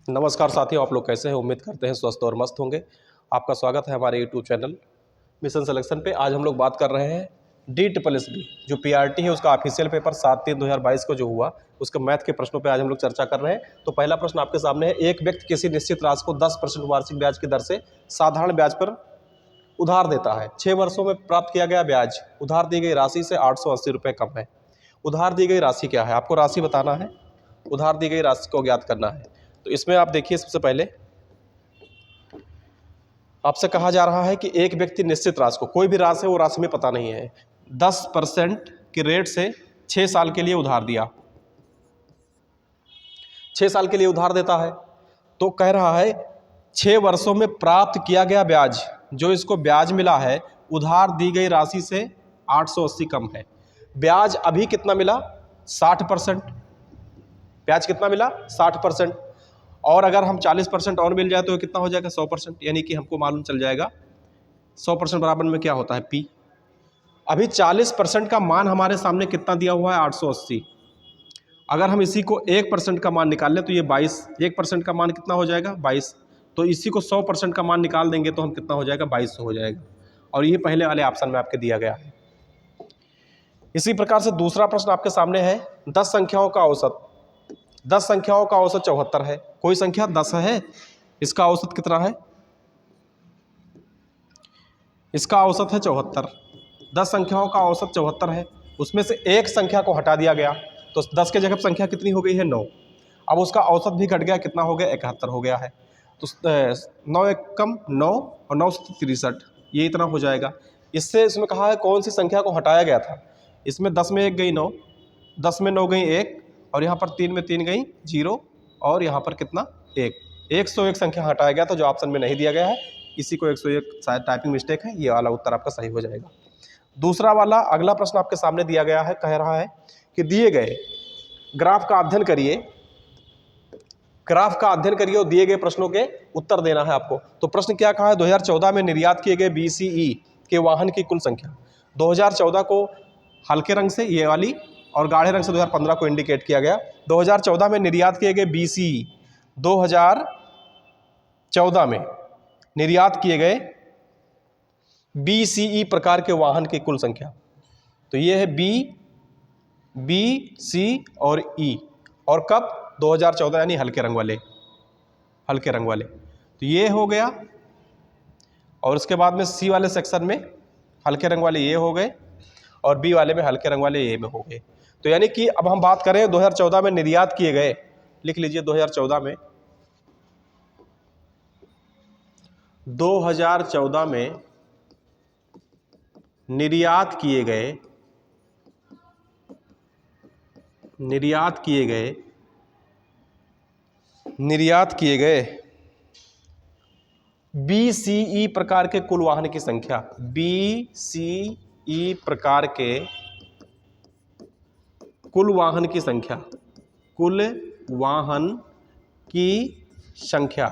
नमस्कार साथियों, आप लोग कैसे हैं? उम्मीद करते हैं स्वस्थ और मस्त होंगे। आपका स्वागत है हमारे यूट्यूब चैनल मिशन सिलेक्शन पे। आज हम लोग बात कर रहे हैं DSSB जो PRT है उसका ऑफिशियल पेपर 7/3/2022 को जो हुआ उसके मैथ के प्रश्नों पे आज हम लोग चर्चा कर रहे हैं। तो पहला प्रश्न आपके सामने है, एक व्यक्ति किसी निश्चित राशि को 10% वार्षिक ब्याज की दर से साधारण ब्याज पर उधार देता है। 6 वर्षों में प्राप्त किया गया ब्याज उधार दी गई राशि से 880 रुपये कम है। उधार दी गई राशि क्या है? आपको राशि बताना है, उधार दी गई राशि को ज्ञात करना है। तो इसमें आप देखिए, सबसे पहले आपसे कहा जा रहा है कि एक व्यक्ति निश्चित राशि को, कोई भी राशि है वो राशि में पता नहीं है, 10% के रेट से 6 साल के लिए उधार दिया, 6 साल के लिए उधार देता है। तो कह रहा है 6 वर्षों में प्राप्त किया गया ब्याज, जो इसको ब्याज मिला है उधार दी गई राशि से 880 कम है। ब्याज अभी कितना मिला? 60%। ब्याज कितना मिला? 60%। और अगर हम 40% और मिल जाए तो कितना हो जाएगा? 100%। यानी कि हमको मालूम चल जाएगा 100% बराबर में क्या होता है? P। अभी 40% का मान हमारे सामने कितना दिया हुआ है? 880। अगर हम इसी को 1% का मान निकाल लें तो ये 22, 1% का मान कितना हो जाएगा? 22। तो इसी को 100% का मान निकाल देंगे तो हम कितना हो जाएगा? 2200 हो जाएगा। और ये पहले वाले ऑप्शन में आपके दिया गया है। इसी प्रकार से दूसरा प्रश्न आपके सामने है, 10 संख्याओं का औसत। 10 संख्याओं का औसत 74 है। कोई संख्या 10 है, इसका औसत कितना है? इसका औसत है 74। 10 संख्याओं का औसत 74 है, उसमें से एक संख्या को हटा दिया गया तो 10 के जगह संख्या कितनी हो गई है? 9। अब उसका औसत भी घट गया, कितना हो गया? 71 हो गया है। तो 9 एक कम 9 और 9 से 63, ये इतना हो जाएगा। इससे इसमें कहा है कौन सी संख्या को हटाया गया था। इसमें 10 में 1 गई 9, 10 में 9 गई 1, और यहाँ पर 3 में 3 गई 0, और यहाँ पर कितना? 1। 101 संख्या हटाया गया था जो ऑप्शन में नहीं दिया गया है। इसी को 101, शायद टाइपिंग मिस्टेक है, ये वाला उत्तर आपका सही हो जाएगा। दूसरा वाला अगला प्रश्न आपके सामने दिया गया है, कह रहा है कि दिए गए ग्राफ का अध्ययन करिए, ग्राफ का अध्ययन करिए और दिए गए प्रश्नों के उत्तर देना है आपको। तो प्रश्न क्या कहा है? 2014 में निर्यात किए गए BCE के वाहन की कुल संख्या। 2014 को हल्के रंग से ये वाली और गाढ़े रंग से 2015 को इंडिकेट किया गया। 2014 में निर्यात किए गए BCE, 2014 में निर्यात किए गए BCE प्रकार के वाहन की कुल संख्या। तो ये है B, C और E, और कब? 2014, यानी हल्के रंग वाले, हल्के रंग वाले। तो ये हो गया, और उसके बाद में C वाले सेक्शन में हल्के रंग वाले ये हो गए, और B वाले में हल्के रंग वाले ये में हो गए। तो यानी कि अब हम बात करें 2014 में निर्यात किए गए, लिख लीजिए 2014 में, 2014 में निर्यात किए गए, निर्यात किए गए, निर्यात किए गए BCE प्रकार के कुल वाहन की संख्या। BCE प्रकार के कुल वाहन की संख्या, कुल वाहन की संख्या।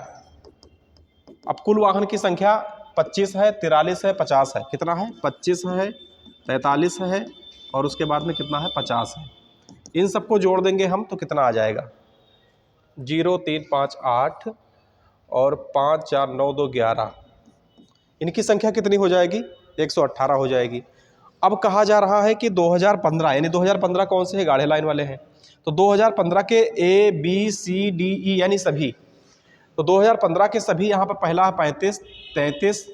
अब कुल वाहन की संख्या 25 है, 43 है, 50 है। कितना है? 25 है, 43 है, और उसके बाद में कितना है? 50 है। इन सबको जोड़ देंगे हम तो कितना आ जाएगा? 0 3 5 8 और 5 4 9 2 11। इनकी संख्या कितनी हो जाएगी? 118 हो जाएगी। अब कहा जा रहा है कि 2015, यानी 2015 कौन से है? गाढ़े लाइन वाले हैं। तो 2015 के A, B, C, D, E यानी सभी, तो 2015 के सभी यहाँ पर पहला है 35, 33,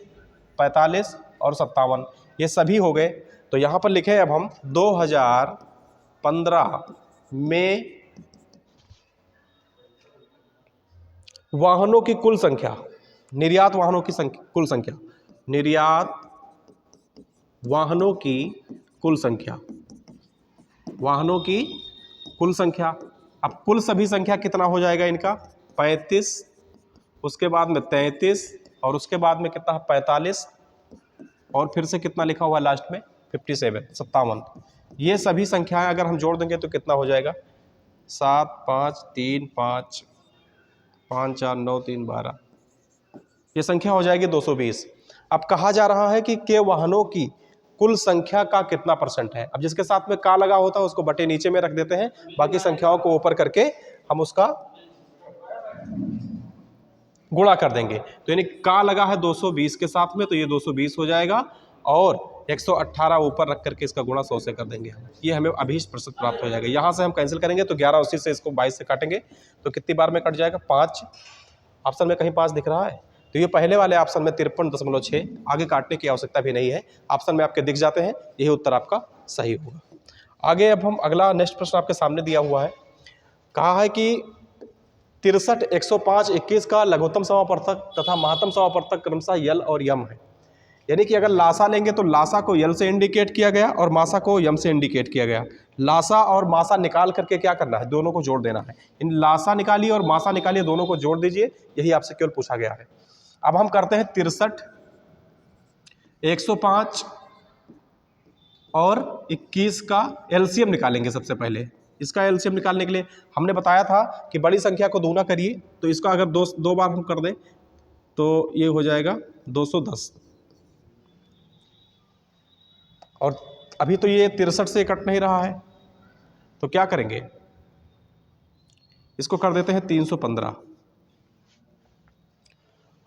45 और 57, ये सभी हो गए। तो यहाँ पर लिखे अब हम 2015 में वाहनों की कुल संख्या, निर्यात वाहनों की संख्या, कुल संख्या, निर्यात वाहनों की कुल संख्या, वाहनों की कुल संख्या। अब कुल सभी संख्या कितना हो जाएगा इनका? 35, उसके बाद में 33, और उसके बाद में कितना है? 45, और फिर से कितना लिखा हुआ है लास्ट में? 57, 57। ये सभी संख्याएं अगर हम जोड़ देंगे तो कितना हो जाएगा? 7 5 3 5 5 4 9 3 12, ये संख्या हो जाएगी 220। अब कहा जा रहा है कि के वाहनों की कुल संख्या का कितना % है। अब जिसके साथ में का लगा होता है उसको बटे नीचे में रख देते हैं, बाकी संख्याओं को ऊपर करके हम उसका गुणा कर देंगे। तो यानी का लगा है 220 के साथ में, तो ये 220 हो जाएगा और 118 ऊपर रख करके इसका गुणा 100 से कर देंगे हम, ये हमें अभीष्ट प्रतिशत प्राप्त हो जाएगा। यहाँ से हम कैंसिल करेंगे तो 1180 से इसको 22 से काटेंगे तो कितनी बार में कट जाएगा? 5। ऑप्शन में कहीं 5 दिख रहा है? तो ये पहले वाले ऑप्शन में 53.6, आगे काटने की आवश्यकता भी नहीं है, ऑप्शन में आपके दिख जाते हैं, यही उत्तर आपका सही होगा। आगे अब हम अगला नेक्स्ट प्रश्न आपके सामने दिया हुआ है, कहा है कि 63, 105, 21 का लघुत्तम समापवर्तक तथा महत्तम समापवर्तक क्रमशः यल और यम है। यानी कि अगर लासा लेंगे तो लासा को यल से इंडिकेट किया गया और मासा को यम से इंडिकेट किया गया। लासा और मासा निकाल करके क्या करना है? दोनों को जोड़ देना है। इन लासा निकालिए और मासा निकालिए, दोनों को जोड़ दीजिए, यही आपसे केवल पूछा गया है। अब हम करते हैं 63, 105 और 21 का एलसीएम निकालेंगे। सबसे पहले इसका एलसीएम निकालने के लिए हमने बताया था कि बड़ी संख्या को दूना करिए, तो इसका अगर दो बार हम कर दें तो ये हो जाएगा 210। और अभी तो ये 63 से कट नहीं रहा है, तो क्या करेंगे? इसको कर देते हैं 315।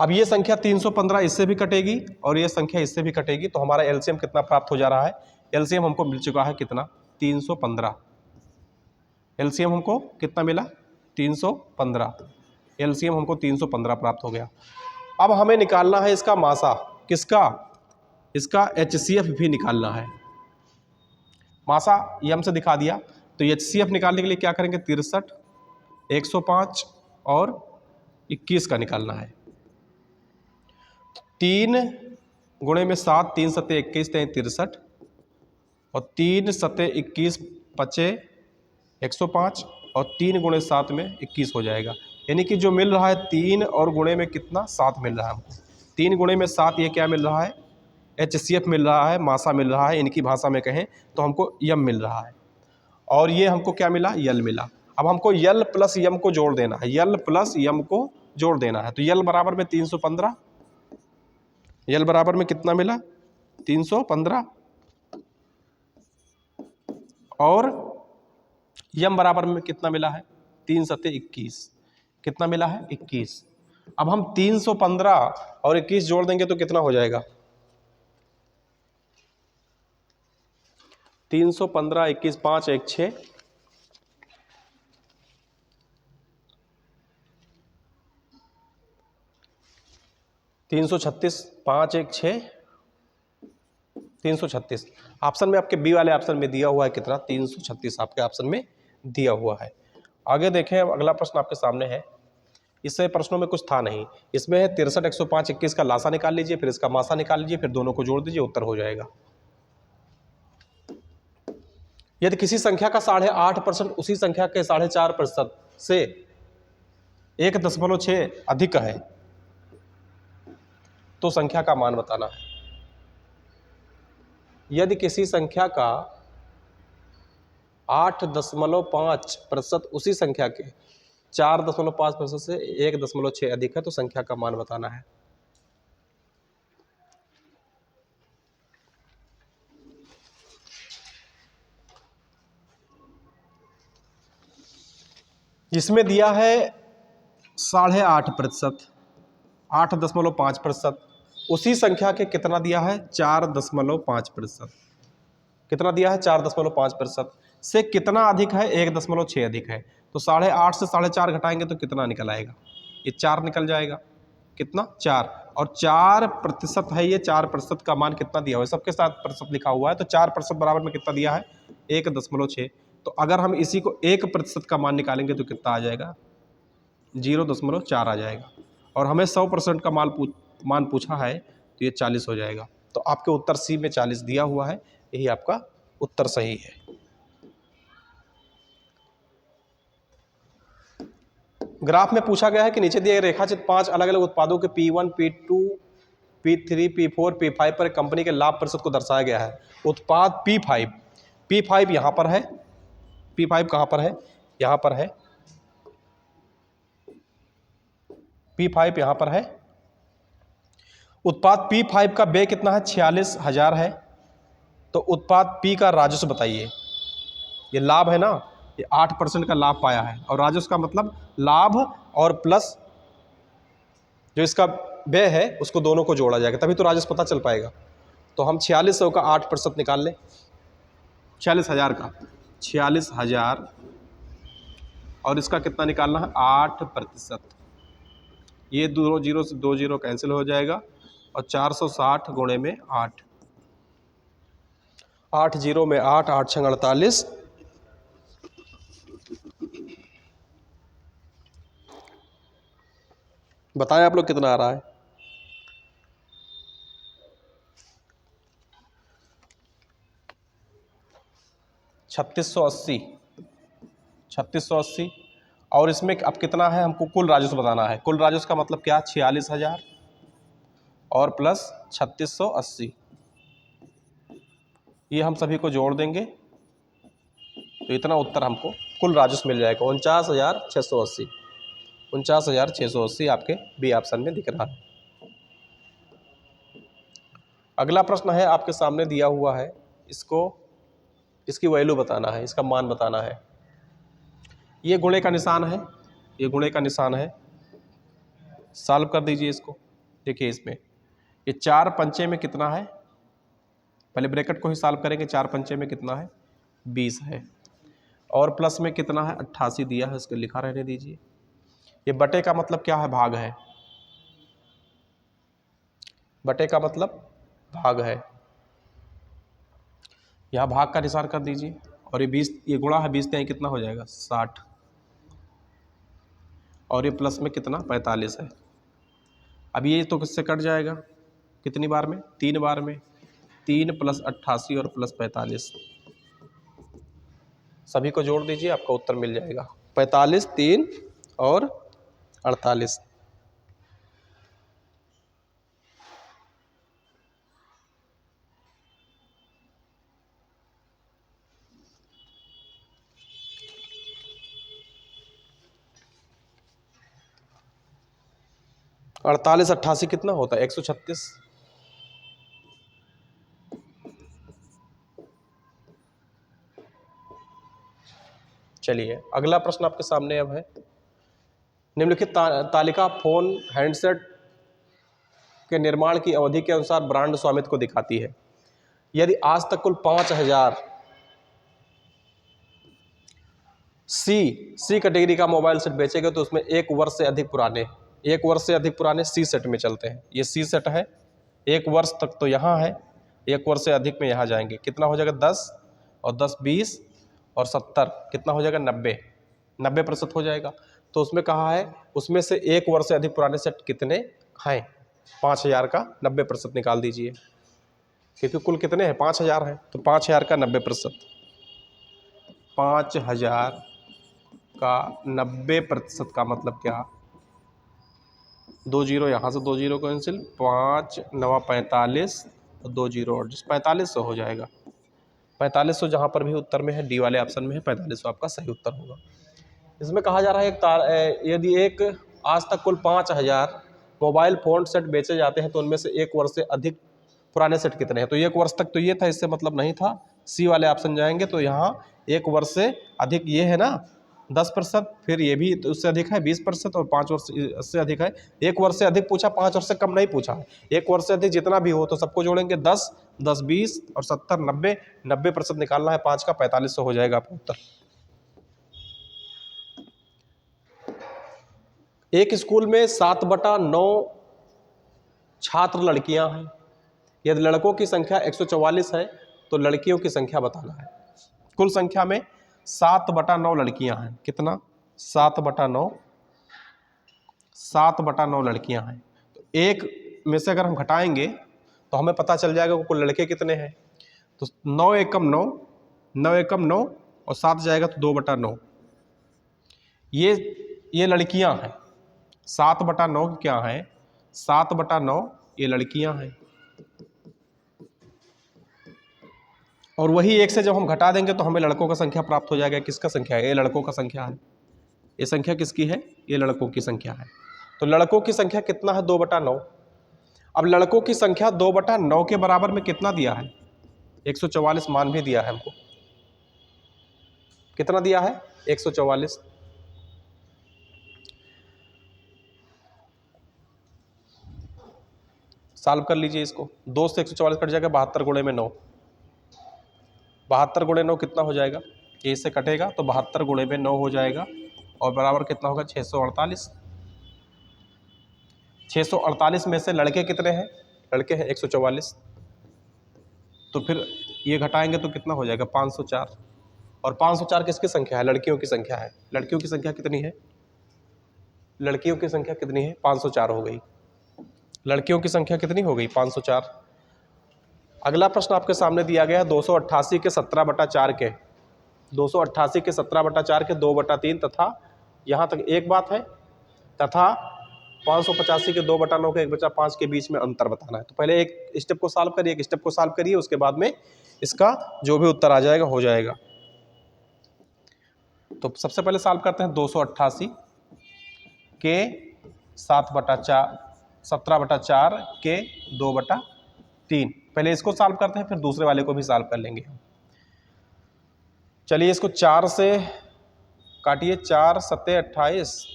अब ये संख्या 315 इससे भी कटेगी और ये संख्या इससे भी कटेगी, तो हमारा एलसीएम कितना प्राप्त हो जा रहा है? एलसीएम हमको मिल चुका है कितना? 315। एलसीएम हमको कितना मिला? 315। एलसीएम हमको 315 प्राप्त हो गया। अब हमें निकालना है इसका मासा। किसका? इसका एचसीएफ भी निकालना है। मासा यम से दिखा दिया, तो एचसीएफ निकालने के लिए क्या करेंगे? 63, 105 और 21 का निकालना है। 3 गुणे में 7, 3 सत्ते 21, 63 और 3 सत्ते 21 बचे 105 और 3 गुणे 7 में 21 हो जाएगा। यानी कि जो मिल रहा है 3 और गुणे में कितना? 7 मिल रहा है हमको। 3 गुणे में 7, ये क्या मिल रहा है? एचसीएफ मिल रहा है, मासा मिल रहा है, इनकी भाषा में कहें तो हमको यम मिल रहा है। और ये हमको क्या मिला? यल मिला। अब हमको यल प्लस यम को जोड़ देना है, यल प्लस यम को जोड़ देना है। तो यल बराबर में 315, यल बराबर में कितना मिला? 315 और यम बराबर में कितना मिला है? 3 सत्ते 21। कितना मिला है? 21। अब हम 315 और 21 जोड़ देंगे तो कितना हो जाएगा? 315, 21, 5, 1, 6, 336, 5, 1, 6, 336। ऑप्शन में आपके बी वाले ऑप्शन में दिया हुआ है कितना? 336 आपके ऑप्शन में दिया हुआ है। आगे देखें, अगला प्रश्न आपके सामने है। इससे प्रश्नों में कुछ था नहीं, इसमें है 63, 105, 21 का लासा निकाल लीजिए, फिर इसका मासा निकाल लीजिए, फिर दोनों को जोड़ दीजिए, उत्तर हो जाएगा। यदि किसी संख्या का 8.5% उसी संख्या के 4.5% से 1.6 अधिक है तो संख्या का मान बताना है। यदि किसी संख्या का 8.5% उसी संख्या के 4.5% से 1.6 अधिक है तो संख्या का मान बताना है। इसमें दिया है 8.5%, 8.5%, उसी संख्या के कितना दिया है? 4.5%। कितना दिया है? 4.5% से कितना अधिक है? 1.6 अधिक है। तो 8.5 से 4.5 घटाएंगे तो कितना निकल आएगा? ये 4 निकल जाएगा। कितना? 4। और 4% है ये, 4% का मान कितना दिया हुआ है? सबके साथ प्रतिशत लिखा हुआ है, तो 4% बराबर में कितना दिया है? 1.6। तो अगर हम इसी को 1% का मान निकालेंगे तो कितना आ जाएगा? 0.4 आ जाएगा। और हमें 100% का मान पूछा है तो ये 40 हो जाएगा। तो आपके उत्तर सी में 40 दिया हुआ है, यही आपका उत्तर सही है। ग्राफ में पूछा गया है कि नीचे दिए रेखाचित्र 5 अलग अलग उत्पादों के P1, P2, P3, P4, P5 पर कंपनी के लाभ प्रतिशत को दर्शाया गया है। उत्पाद P5 यहाँ पर है। P5 कहाँ पर है? यहाँ पर है। P5 यहाँ पर है। उत्पाद P5 का व्यय कितना है? 46,000 है। तो उत्पाद P का राजस्व बताइए। ये लाभ है ना, ये 8% का लाभ पाया है, और राजस्व का मतलब लाभ और प्लस जो इसका व्यय है उसको दोनों को जोड़ा जाएगा, तभी तो राजस्व पता चल पाएगा। तो हम 4600 का 8% निकाल लें, 46,000 का 46,000 और इसका कितना निकालना है 8%। ये दो जीरो से दो जीरो कैंसिल हो जाएगा और 460 गुणे में 8, 8 जीरो में 8, 8 छंग 48, बताएं आप लोग कितना आ रहा है। 3680, 3680 और इसमें अब कितना है, हमको कुल राजस्व बताना है। कुल राजस्व का मतलब क्या, 46,000 और प्लस 3680, ये हम सभी को जोड़ देंगे तो इतना उत्तर हमको कुल राजस्व मिल जाएगा 49,680। 49,680 आपके बी ऑप्शन में दिख रहा है। अगला प्रश्न है आपके सामने दिया हुआ है, इसकी वैल्यू बताना है, इसका मान बताना है। ये गुणे का निशान है, ये गुणे का निशान है, सॉल्व कर दीजिए इसको। देखिए इसमें ये 4 पंचे में कितना है, पहले ब्रैकेट को ही सॉल्व करेंगे। 4 पंचे में कितना है 20 है और प्लस में कितना है 88 दिया है, इसको लिखा रहने दीजिए। ये बटे का मतलब क्या है, भाग है, बटे का मतलब भाग है, यहाँ भाग का निशान कर दीजिए। और ये 20, ये गुणा है 20 यहाँ कितना हो जाएगा 60 और ये प्लस में कितना 45 है। अब ये तो किससे कट जाएगा, कितनी बार में, 3 बार में, 3 प्लस 88 और प्लस 45, सभी को जोड़ दीजिए आपका उत्तर मिल जाएगा 45, 3 और 48। अड़तालीस 88 कितना होता है 136। चलिए अगला प्रश्न आपके सामने अब है, निम्नलिखित तालिका फोन हैंडसेट के निर्माण की अवधि के अनुसार ब्रांड स्वामित्व को दिखाती है। यदि आज तक कुल 5000 सी कैटेगरी का मोबाइल सेट बेचे गए तो उसमें 1 वर्ष से अधिक पुराने सी सेट में चलते हैं। ये सी सेट है, 1 वर्ष तक तो यहाँ है, 1 वर्ष से अधिक में यहाँ जाएंगे, कितना हो जाएगा 10 और 10 20 और 70 कितना हो जाएगा 90% हो जाएगा। तो उसमें कहा है उसमें से 1 वर्ष से अधिक पुराने सेट कितने हैं, 5000 का 90% निकाल दीजिए, क्योंकि कुल कितने हैं 5000 हैं, तो 5000 का 90%, 5000 का 90% का मतलब क्या, 2 जीरो यहाँ से 2 जीरो कैंसिल, 5 9 45 और 2 जीरो और 4500 हो जाएगा। 4500 जहाँ पर भी उत्तर में है, डी वाले ऑप्शन में है, 4500 आपका सही उत्तर होगा। इसमें कहा जा रहा है यदि एक आज तक कुल 5000 मोबाइल फ़ोन सेट बेचे जाते हैं तो उनमें से 1 वर्ष से अधिक पुराने सेट कितने हैं। तो 1 वर्ष तक तो ये था, इससे मतलब नहीं था, सी वाले ऑप्शन जाएंगे तो यहाँ 1 वर्ष से अधिक ये है ना 10%, फिर ये भी तो उससे अधिक है 20% और 5 वर्ष से अधिक है। 1 वर्ष से अधिक पूछा, 5 वर्ष से कम नहीं पूछा है। 1 वर्ष से अधिक जितना भी हो तो सबको जोड़ेंगे, 10 10 20 और 70 90% निकालना है, 5 का 4500 हो जाएगा आपका उत्तर। एक स्कूल में 7/9 छात्र लड़कियां हैं। यदि लड़कों की संख्या 144 है तो लड़कियों की संख्या बताना है। कुल संख्या में 7/9 लड़कियां हैं, कितना 7/9 लड़कियां हैं। तो एक में से अगर हम घटाएंगे तो हमें पता चल जाएगा कि कुल लड़के कितने हैं। तो 9 एकम 9, 9 एकम 9 और 7 जाएगा तो 2/9, ये लड़कियां हैं। 7/9 क्या है, 7/9 ये लड़कियां हैं। और वही एक से जब हम घटा देंगे तो हमें लड़कों का संख्या प्राप्त हो जाएगा। किसका संख्या है, ये लड़कों का संख्या है। ये संख्या किसकी है, ये लड़कों की संख्या है। तो लड़कों की संख्या कितना है 2/9। अब लड़कों की संख्या 2/9 के बराबर में कितना दिया है, 144 मान भी दिया है हमको, कितना दिया है 144। सॉल्व कर लीजिए इसको। 2 से 144 कट जाएगा, 72 गुणे में 9, 72 गुणे 9 कितना हो जाएगा, ए से कटेगा तो 72 गुणे में 9 हो जाएगा और बराबर कितना होगा 648। 648 में से लड़के कितने हैं, लड़के हैं 144, तो फिर ये घटाएंगे तो कितना हो जाएगा 504। और 504 किसकी संख्या है, लड़कियों की संख्या है। लड़कियों की संख्या कितनी है, लड़कियों की संख्या कितनी है 504 हो गई, लड़कियों की संख्या कितनी हो गई 504। अगला प्रश्न आपके सामने दिया गया है 288 के 17/4 के, 288 के 17/4 के 2/3 तथा यहाँ तक एक बात है, तथा 585 के 2/9 के 1/5 के बीच में अंतर बताना है। तो पहले एक स्टेप को सॉल्व करिए, एक स्टेप को सॉल्व करिए, उसके बाद में इसका जो भी उत्तर आ जाएगा हो जाएगा। तो सबसे पहले सॉल्व करते हैं 288 के 17/4 के 2/3। पहले इसको सॉल्व करते हैं, फिर दूसरे वाले को भी सॉल्व कर लेंगे। चलिए इसको 4 से काटिए, 4 सत्ते 28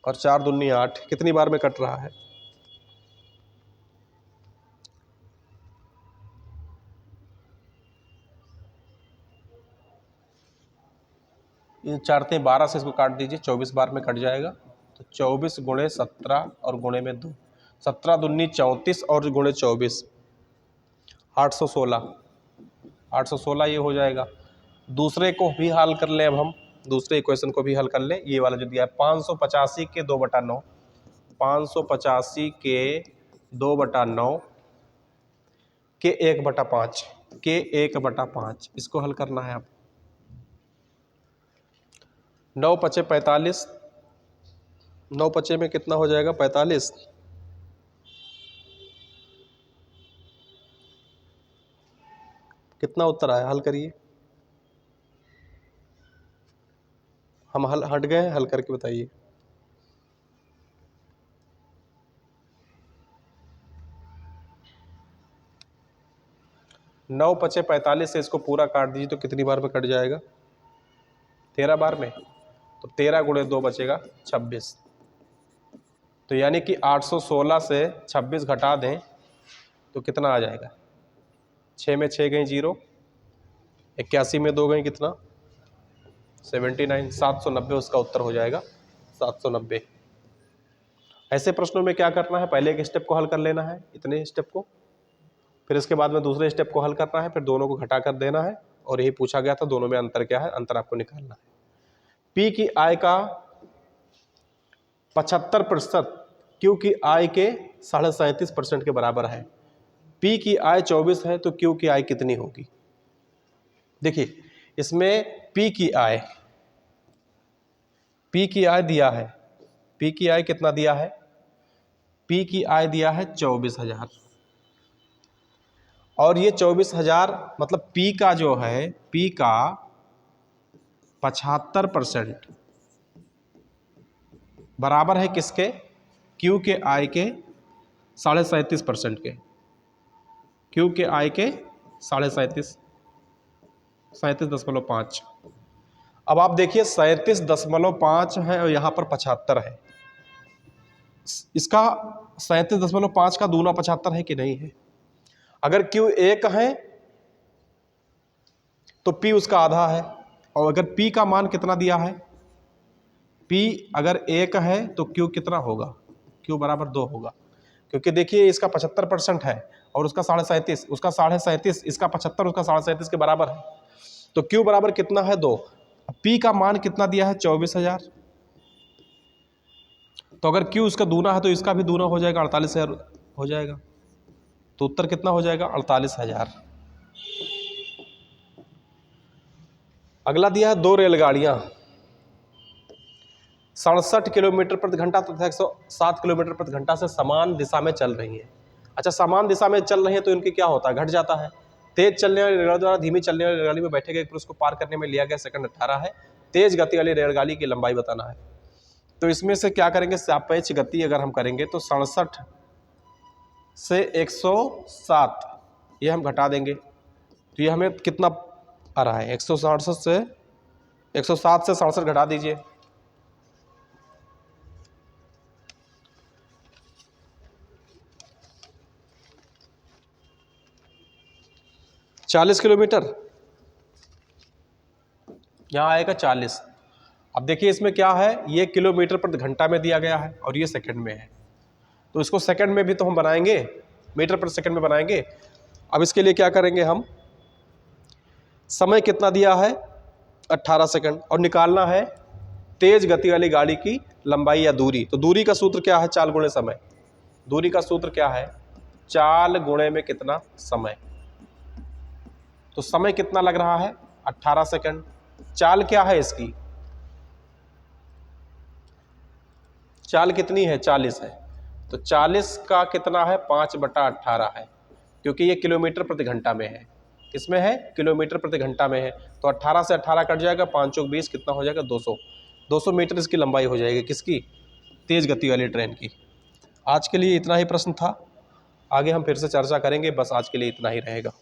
और 4 दूनी 8, कितनी बार में कट रहा है, ये 4 ते 12 से इसको काट दीजिए, 24 बार में कट जाएगा। तो 24 गुणे 17 और गुणे में 2, 17 दूनी 34 और गुणे 24 816, 816 ये हो जाएगा। दूसरे को भी हल कर लें, अब हम दूसरे इक्वेशन को भी हल कर लें। ये वाला जो दिया है 585 के 2/9, 585 के 2/9 के 1/5 के 1/5, इसको हल करना है। आप 9 पचे 45, 9 पचे में कितना हो जाएगा 45, कितना उत्तर आया, हल करिए। हम हट गए, हल करके बताइए। नौ पचे 45 से इसको पूरा काट दीजिए तो कितनी बार में कट जाएगा, 13 बार में। तो 13 गुणे 2 बचेगा 26। तो यानी कि 816 से 26 घटा दें तो कितना आ जाएगा, 6 में 6 गई 0, 81 में 2 गई कितना 79, 790 उसका उत्तर हो जाएगा 790। ऐसे प्रश्नों में क्या करना है, पहले एक स्टेप को हल कर लेना है, इतने स्टेप को, फिर इसके बाद में दूसरे स्टेप को हल करना है, फिर दोनों को घटा कर देना है। और यही पूछा गया था, दोनों में अंतर क्या है, अंतर आपको निकालना है। पी की आय का 75% क्यू की आय के 37.5% के बराबर है। पी की आय 24 है तो क्यू की आय कितनी होगी। देखिए इसमें पी की आय दिया है, पी की आय कितना दिया है, पी की आय दिया है 24,000 और ये 24,000 मतलब पी का जो है, पी का 75% बराबर है किसके, क्यू के आय के 37.5% के, क्यू के आय के 37.5। अब आप देखिए 37.5 है और यहाँ पर 75 है, इसका 37.5 का दूना 75 है कि नहीं है। अगर Q 1 है तो P उसका आधा है, और अगर P का मान कितना दिया है, P अगर 1 है तो Q कितना होगा, Q बराबर 2 होगा। क्योंकि देखिए इसका 75% है और उसका 37.5, उसका 37.5, इसका 75, उसका 37.5 के बराबर है, तो Q बराबर कितना है 2। P का मान कितना दिया है 24,000, तो अगर Q उसका दूना है तो इसका भी दूना हो जाएगा, 48,000 हो जाएगा। तो उत्तर कितना हो जाएगा 48,000। अगला दिया है 2 रेलगाड़ियां 67 किलोमीटर प्रति घंटा तथा 107 किलोमीटर प्रति घंटा से समान दिशा में चल रही हैं। अच्छा, समान दिशा में चल रही हैं तो इनके क्या होता है, घट जाता है। तेज चलने वाली रेलगाड़ी द्वारा धीमी चलने वाली रेलगाड़ी में बैठे गए पुरुष को पार करने में लिया गया सेकंड 18 है। तेज गति वाली रेलगाड़ी की लंबाई बताना है। तो इसमें से क्या करेंगे, सापेक्ष गति अगर हम करेंगे तो 67 से 107 ये हम घटा देंगे तो ये हमें कितना आ रहा है, 167 से 67 घटा दीजिए, 40 किलोमीटर, यहाँ आएगा 40। अब देखिए इसमें क्या है, ये किलोमीटर प्रति घंटा में दिया गया है और ये सेकंड में है, तो इसको सेकंड में भी तो हम बनाएंगे, मीटर प्रति सेकंड में बनाएंगे। अब इसके लिए क्या करेंगे हम, समय कितना दिया है 18 सेकंड, और निकालना है तेज गति वाली गाड़ी की लंबाई या दूरी। तो दूरी का सूत्र क्या है, चाल गुणे समय। दूरी का सूत्र क्या है, चाल गुणे में कितना समय। तो समय कितना लग रहा है 18 सेकंड। चाल क्या है इसकी, चाल कितनी है 40 है, तो 40 का कितना है 5/18 है, क्योंकि ये किलोमीटर प्रति घंटा में है। किसमें है, किलोमीटर प्रति घंटा में है। तो 18 से 18 कट जाएगा, 5 चौक 20, कितना हो जाएगा 200। 200 मीटर इसकी लंबाई हो जाएगी, किसकी, तेज गति वाली ट्रेन की। आज के लिए इतना ही प्रश्न था, आगे हम फिर से चर्चा करेंगे, बस आज के लिए इतना ही रहेगा।